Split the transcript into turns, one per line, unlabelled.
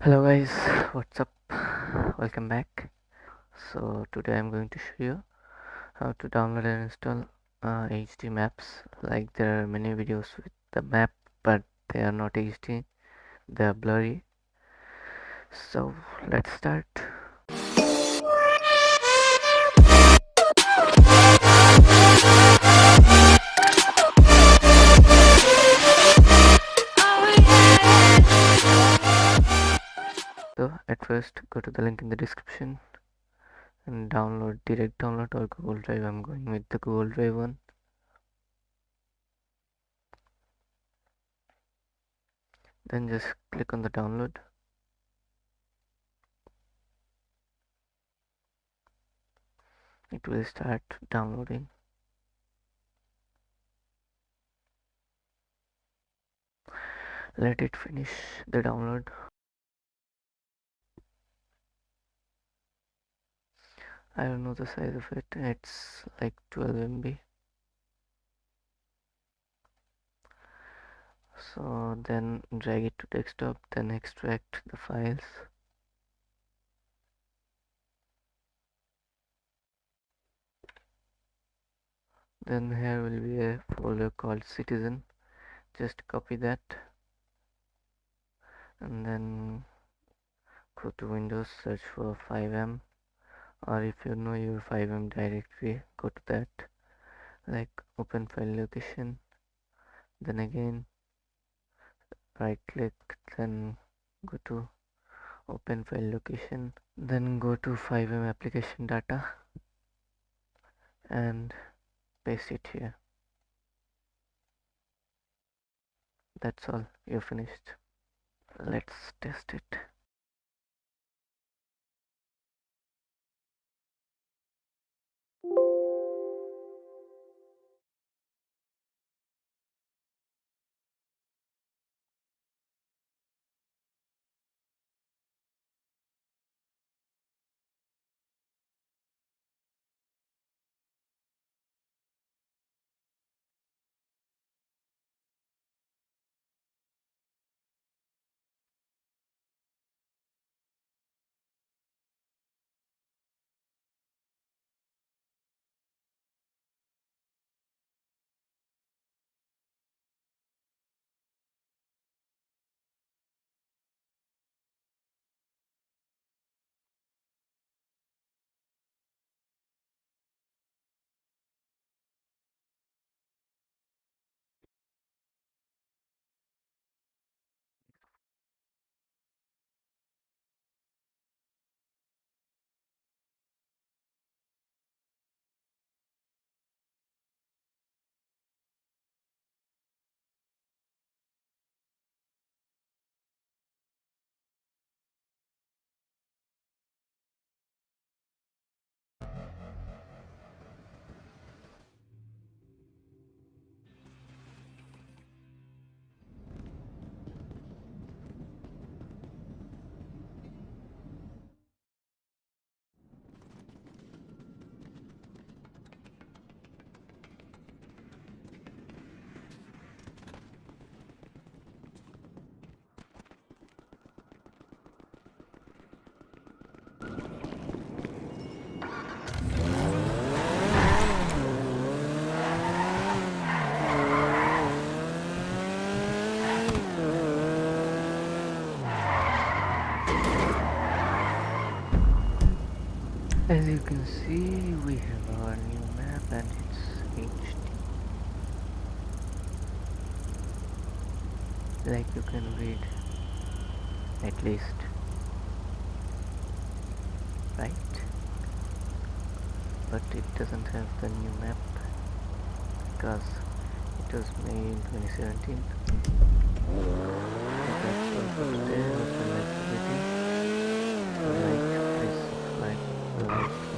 Hello guys, what's up? Welcome back. So today I'm going to show you how to download and install HD maps. Like there are many videos with the map, but they are not HD, they are blurry. So let's start. So at first go to the link in the description and download direct download or Google Drive. I'm going with the Google Drive one. Then just click on the download. It will start downloading. Let it finish the download. I don't know the size of it. It's like 12 MB. So then drag it to desktop, then extract the files. Then here will be a folder called citizen. Just copy that and then go to Windows, search for FiveM, or if you know your FiveM directory, go to that. Like open file location, then again right click, then go to open file location, then go to FiveM application data and paste it here. That's all, you're finished. Let's test it. As you can see, we have our new map and it's HD. Like you can read at least, right? But it doesn't have the new map because it was made in 2017. So that's all for today. Hope you like the video. If you like, please subscribe, like,